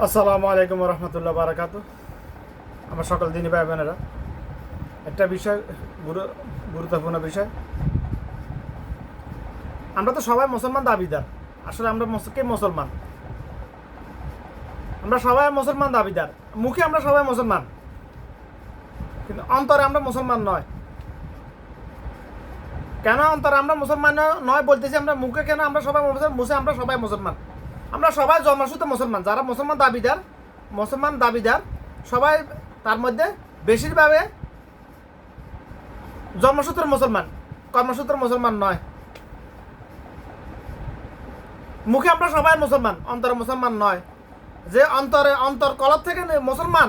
আসসালামু আলাইকুম রহমতুল্লাহ বারাকাতু। আমার সকল দিনী ভাই বোনেরা, একটা বিষয়, গুরুত্বপূর্ণ বিষয়। আমরা তো সবাই মুসলমান দাবিদার। আসলে আমরা কে মুসলমান? আমরা সবাই মুসলমান দাবিদার। মুখে আমরা সবাই মুসলমান, কিন্তু অন্তরে আমরা মুসলমান নয়। কেন অন্তরে আমরা মুসলমান নয় বলতেছি? আমরা মুখে কেন আমরা সবাই মুখে আমরা সবাই মুসলমান। আমরা সবাই জন্মসূত্রে মুসলমান। যারা মুসলমান দাবিদার সবাই, তার মধ্যে বেশিরভাগ জন্মসূত্রের মুসলমান, কর্মসূত্রের মুসলমান নয়। মুখে আমরা সবাই মুসলমান, অন্তরে মুসলমান নয়। যে অন্তর কলব থেকে মুসলমান,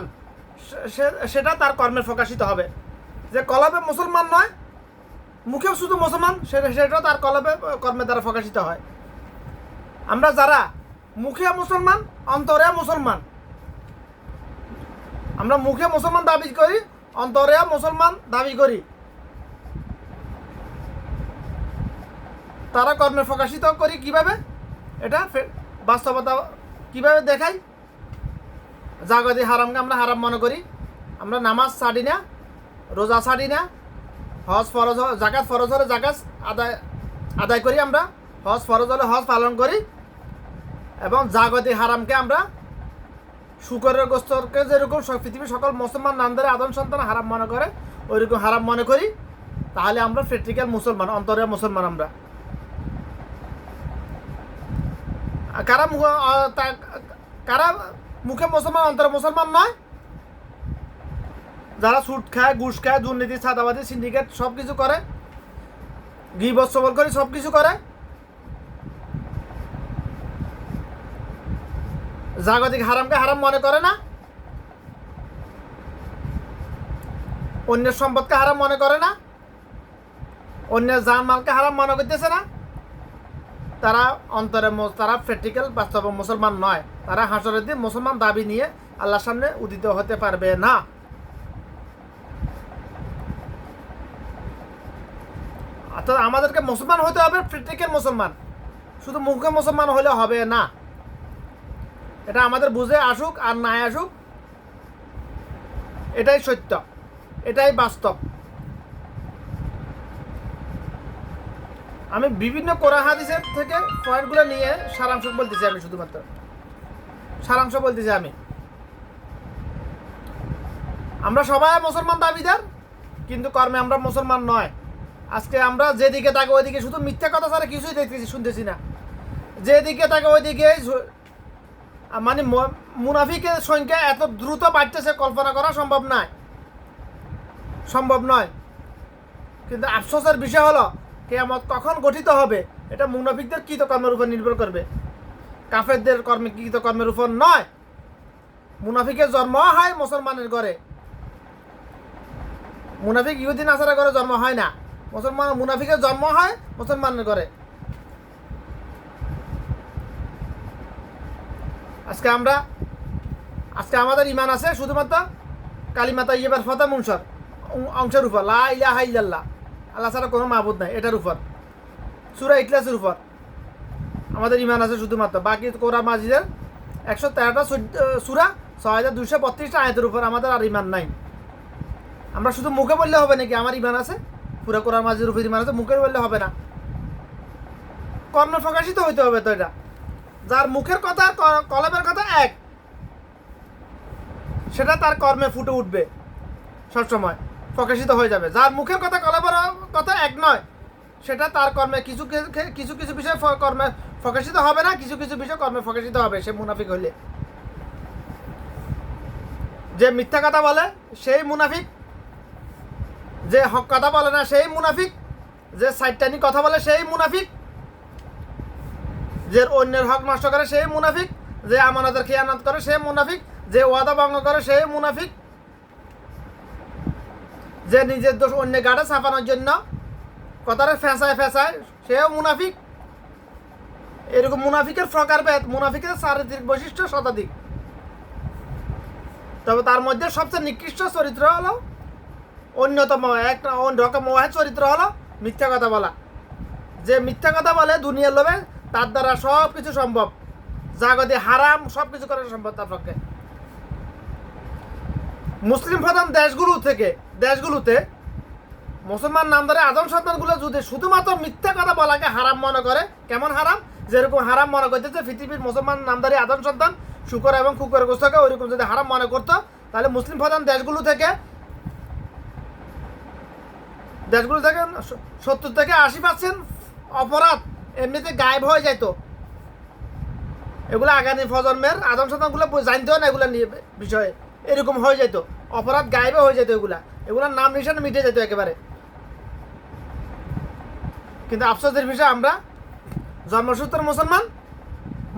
সেটা তার কর্মে প্রকাশিত হবে। যে কলবে মুসলমান নয়, মুখেও শুধু মুসলমান, সেটা তার কর্মের দ্বারা প্রকাশিত হয়। আমরা যারা মুখে মুসলমান, অন্তরে মুসলমান, আমরা মুখে মুসলমান দাবি করি, অন্তরে মুসলমান দাবি করি, তারা কর্মে প্রকাশিত করি কিভাবে? এটা বাস্তবতা কিভাবে দেখাই? জাগতিক হারামকে আমরা হারাম মনে করি। আমরা নামাজ ছাড়ি না, রোজা ছাড়ি না, হজ ফরজ, জাকাত ফরজ হলে জাকাত আদায় করি, আমরা হজ ফরজ হলে হজ পালন করি। এবং জাগতিক হারামকে আমরা শুকরের গোস্তকে যেরকম পৃথিবীর সকল মুসলমান নামদারে আদম সন্তান হারাম মনে করে, ওইরকম হারাম মনে করি। তাহলে আমরা প্র্যাকটিক্যাল মুসলমান, অন্তরে মুসলমান। আমরা কারা মুখে মুসলমান, অন্তরে মুসলমান নয়? যারা সুদ খায়, ঘুষ খায়, দুর্নীতি, চাঁদাবাজি, সিন্ডিকেট সব কিছু করে, গিবত সবল করে সব কিছু করে, জাগতিক হারামকে হারাম মনে করে না, অন্যের সম্পদকে হারাম মনে করে না, অন্যের জানমালকে হারাম মনে করতেছে না, তারা অন্তরে, তারা প্র্যাকটিক্যাল বাস্তব মুসলমান নয়। তারা হাসরের দিন মুসলমান দাবি নিয়ে আল্লাহর সামনে উদিত হতে পারবে না। অর্থাৎ আমাদেরকে মুসলমান হতে হবে, প্র্যাকটিক্যাল মুসলমান। শুধু মুখে মুসলমান হলে হবে না। এটা আমাদের বুঝে আসুক আর না আসুক, এটাই সত্য, এটাই বাস্তব। আমি বিভিন্ন কোরআন হাদিসের থেকে পয়েন্টগুলো নিয়ে সারাংশ বলতেছি। আমি শুধুমাত্র সারাংশ বলতেছি। আমরা সবাই মুসলমান দাবিদার, কিন্তু কর্মে আমরা মুসলমান নয়। আজকে আমরা যেদিকে তাকে ওইদিকে শুধু মিথ্যা কথা ছাড়া কিছুই দেখতেছি, শুনতেছি না। যেদিকে তাকে ওইদিকে, মানে মুনাফিকের সংখ্যা এত দ্রুত বাড়তেছে, কল্পনা করা সম্ভব নয়। কিন্তু আফসোসের বিষয় হলো, কিয়ামত কখন গঠিত হবে এটা মুনাফিকদের কৃতকর্মের উপর নির্ভর করবে, কাফেরদের কৃতকর্মের উপর নয়। মুনাফিকের জন্ম হয় মুসলমানের ঘরে, মুনাফিক ইহুদি নাসারা ঘরে জন্ম হয় না। মুনাফিকের জন্ম হয় মুসলমানের ঘরে। আজকে আমাদের ইমান আছে শুধুমাত্র কালিমাতা ইয়েবার ফতা মুনসর অংশের উপর, লা ইলাহা ইল্লাল্লাহ, আল্লাহ ছাড়া কোনো মাবুদ নাই, এটার উপর, সূরা ইখলাসের উপর আমাদের ইমান আছে শুধুমাত্র। বাকি কোরআন মাজিদের 113টা সূরা, 6232টা আয়াতের উপর আমাদের আর ইমান নাই। আমরা শুধু মুখে বললে হবে নাকি আমার ইমান আছে? পুরো কোরআন মাজিদের উপর ইমান আছে, মুখে বললে হবে না, কর্মে প্রকাশিত হইতে হবে। তো এটা যার মুখের কথা কলমের কথা এক, সেটা তার কর্মে ফুটে উঠবে, সবসময় প্রকাশিত হয়ে যাবে। যার মুখের কথা কলমের কথা এক নয়, সেটা তার কর্মে কিছু কিছু বিষয় কর্মে প্রকাশিত হবে না, কিছু কিছু বিষয় কর্মে প্রকাশিত হবে। সে মুনাফিক হইলে, যে মিথ্যা কথা বলে সেই মুনাফিক, যে হক কথা বলে না সেই মুনাফিক, যে সাইটানি কথা বলে সেই মুনাফিক, যে অন্যের হক নষ্ট করে সেই মুনাফিক, যে আমানতের খেয়ানত করে সেই মুনাফিক, যে ওয়াদা ভঙ্গ করে সেই মুনাফিক, যে নিজের দোষ অন্য গাড়ে ছাপানোর জন্য কথাটা ফেঁসায় সেও মুনাফিক। এরকম মুনাফিকের প্রকারভেদ, মুনাফিকের চারিত্রিক বৈশিষ্ট্য শতাধিক। তবে তার মধ্যে সবচেয়ে নিকৃষ্ট চরিত্র হলো, অন্যতম একটা রকম চরিত্র হলো মিথ্যা কথা বলা। যে মিথ্যা কথা বলে দুনিয়ার লোভে, তার দ্বারা সব কিছু সম্ভব। জাগতিক হারাম সব কিছু করা সম্ভব তার পক্ষে। মুসলিম প্রধান দেশগুলোতে মুসলমান নামদারে আদম সন্তানগুলো যদি শুধুমাত্র মিথ্যা কথা বলাকে হারাম মনে করে, কেমন হারাম, যেরকম হারাম মনে করতেছে পৃথিবীর মুসলমান নামদারি আদম সন্তান শুকর এবং কুকুর গোস্তকে, ওইরকম যদি হারাম মনে করতো, তাহলে মুসলিম প্রধান দেশগুলো থেকে 70-80% অপরাধ এমনিতে গায়েব হয়ে যেত। এগুলো আগামী প্রজন্মের আদম সন্তানগুলো জানতেও না এগুলো নিয়ে বিষয়ে, এরকম হয়ে যেত, অপরাধ গায়েবে হয়ে যেত, এগুলার নাম নিশানে মিটে যেত একেবারে। কিন্তু আফসোসের বিষয়, আমরা জন্মসূত্র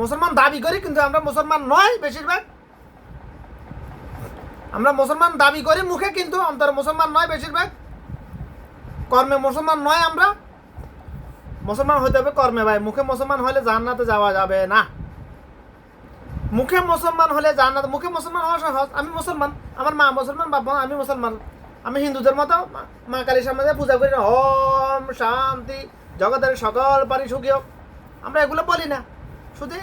মুসলমান দাবি করি, কিন্তু আমরা মুসলমান নয়। বেশিরভাগ আমরা মুসলমান দাবি করি মুখে, কিন্তু অন্তরে মুসলমান নয়। বেশিরভাগ কর্মে মুসলমান নয়। আমরা মুসলমান হইতে হবে কর্মে ভাই। মুখে মুসলমান হলে জান্নাতে যাওয়া যাবে না। মুখে মুসলমান হলে জান্নাত, মুখে মুসলমান হওয়া সহজ। আমি মুসলমান, আমার মা মুসলমান, বাবা, আমি মুসলমান। আমি হিন্দুদের মতো মা কালীর সামনে পূজা করি না, ওম শান্তি জগতের সকল পারি সুখী হোক, আমরা এগুলো বলি না। শুধু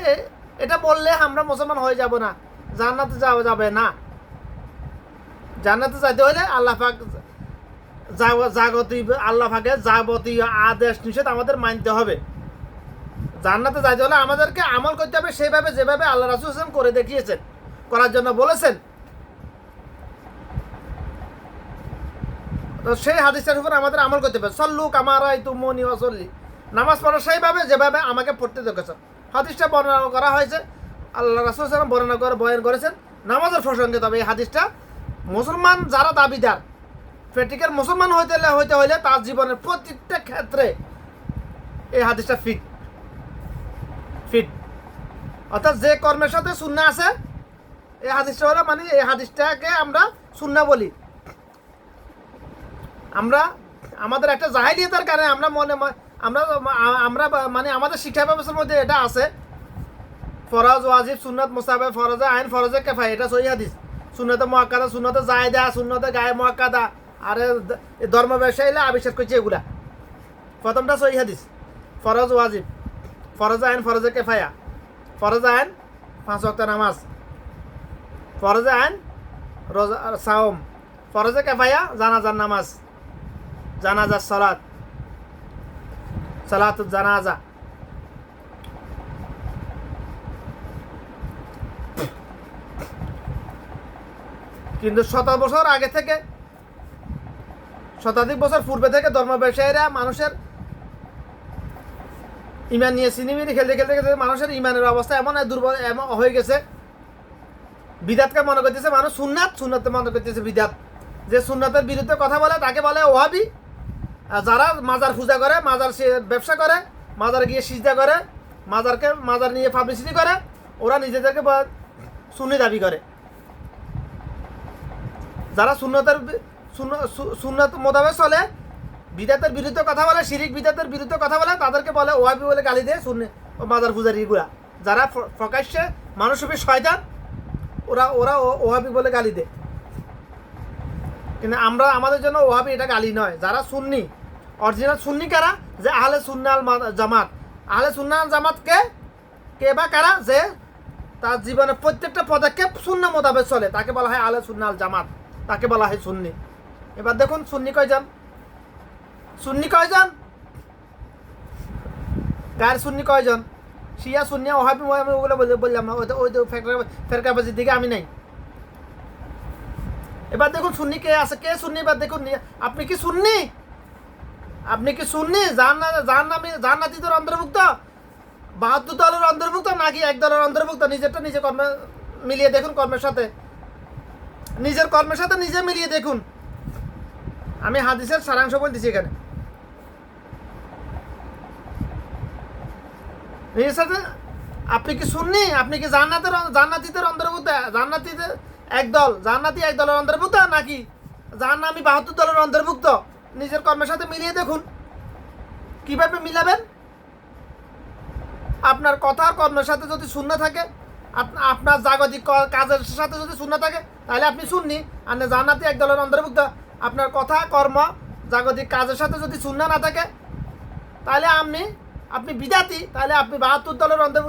এটা বললে আমরা মুসলমান হয়ে যাব না, জান্নাতে যাওয়া যাবে না। জান্নাতে যাইতে হলে আল্লাহ পাক আল্লাহ পাকের যাবতীয় আদেশ নিষেধ আমাদের মানতে হবে। জান্নাতে যাইতে হলে আমাদেরকে আমল করতে হবে সেইভাবে যেভাবে আল্লাহ রাসূল সাল্লাল্লাহু আলাইহি ওয়াসাল্লাম করে দেখিয়েছেন, করার জন্য বলেছেন। তো সেই হাদিসের উপর আমাদের আমল করতে হবে। সল্লু কামা রাআইতুমুনি ওয়াসাল্লি, নামাজ পড়া সেইভাবে যেভাবে আমাকে পড়তে দেখেছেন। হাদিসটা বর্ণনা করা হয়েছে, আল্লাহ রাসূল সাল্লাল্লাহু আলাইহি ওয়াসাল্লাম বর্ণনা করে বয়ান করেছেন নামাজের প্রসঙ্গে। তবে এই হাদিসটা মুসলমান যারা দাবিদার, প্র্যাকটিক্যাল মুসলমান হইতে হইলে তার জীবনের প্রত্যেকটা ক্ষেত্রে এই হাদিসটা ফিট। অর্থাৎ যে কর্মের সাথে সুন্নাহ আছে, এই হাদিসটা হলো, মানে এই হাদিসটাকে আমরা সুন্নাহ বলি। আমরা আমাদের একটা জাহিলিয়াতের কারণে আমরা মানে আমাদের শিক্ষা ব্যবস্থার মধ্যে এটা আছে, ফরজ ওয়াজিব সুন্নাত মুস্তাহাব, ফরজে আইন, ফরজে কিফায়া, এটা সহিহ হাদিস। সুন্নতে মুআক্কাদা, সুন্নতে জায়েদা, সুন্নতে গায়ে মুআক্কাদা, আর ধর্ম ব্যবসায়ীরা আবিষ্কার করছে এগুলা। প্রথমটা সহিহ হাদিস, ফরজ ওয়াজিব, ফরজে আইন, ফরজে কিফায়া। ফরজে আইন 5 ওয়াক্ত নামাজ, ফরজে আইন রোজা সাওম, ফরজে কিফায়া জানাজার নামাজ, জানাজার সালাত, সালাতুল জানাজা। কিন্তু শতাধিক বছর পূর্বে থেকে ধর্ম ব্যবসায়ীরা মানুষের ইমান নিয়ে সিনেমিনি খেলতে মানুষের ইমানের অবস্থা এমন দুর্বল এমন হয়ে গেছে, বিদাতকে মনে করতেছে মানুষ সুন্নাতকে মনে করতেছে বিদাত। যে সুন্নাতের বিরুদ্ধে কথা বলে তাকে বলে ওহাবি। যারা মাজার পূজা করে, মাজার ব্যবসা করে, মাজার গিয়ে সিজদা করে, মাজার নিয়ে পাবলিসিটি করে, ওরা নিজেদেরকে সুন্নি দাবি করে। যারা সুন্নত মোতাবেক চলে, বিদাতের বিরুদ্ধে কথা বলে, শিরিক বিদাতের বিরুদ্ধে কথা বলে, তাদেরকে বলে ওহাবি বলে গালি দেয় সুন্নি মাজার পূজারীগুলা। যারা প্রকাশ্যে মানুষরূপী শয়তান, ওরা ওহাবি বলে গালি দেয়। কিন্তু আমাদের জন্য ওহাবি এটা গালি নয়। যারা সুন্নি, অরিজিনাল সুন্নি কারা? যে আহলে সুন্নাল জামাত। আহলে সুন্নাল জামাত কে বা কারা? যে তার জীবনের প্রত্যেকটা পদক্ষেপ সুন্নাহ মোতাবেক চলে, তাকে বলা হয় আহলে সুন্নাল জামাত, তাকে বলা হয় সুন্নি। এবার দেখুন সুন্নি কয়জন? গায়ের সুন্নি কয়জন? শিয়া, সুন্নি, ওহাবি, আমি ওগুলো বললাম না, ওই তো ফেরকাবাজির দিকে আমি নাই। এবার দেখুন সুন্নি কে আছে, কে সুন্নি। এবার দেখুন আপনি কি সুন্নি? জান্নাতীদের অন্তর্ভুক্ত, 72 দলের অন্তর্ভুক্ত, নাকি এক দলের অন্তর্ভুক্ত? নিজেরটা নিজে কর্মে মিলিয়ে দেখুন, নিজের কর্মের সাথে নিজে মিলিয়ে দেখুন। আমি হাদিসের সারাংশ বলতেছি এখানে। নিজের সাথে আপনি কি সুন্নি? আপনি কি জান্নাতীদের অন্তর্ভুক্ত? জান্নাতীদের এক দলের অন্তর্ভুক্ত, নাকি জাহান্নামী 72 দলের অন্তর্ভুক্ত? নিজের কর্মের সাথে মিলিয়ে দেখুন। কিভাবে মিলাবেন? আপনার কথা কর্মের সাথে যদি শূন্য থাকে, আপনার জাগতিক কাজের সাথে যদি শূন্য থাকে, তাহলে আপনি সুন্নি, আর জান্নাতি এক দলের অন্তর্ভুক্ত। আপনার কথা কর্ম জাগতিক কাজের সাথে যদি শূন্য না থাকে, তাহলে আপনি বিদাতি, তাহলে আপনি 72 দলের অন্তর্ভুক্ত।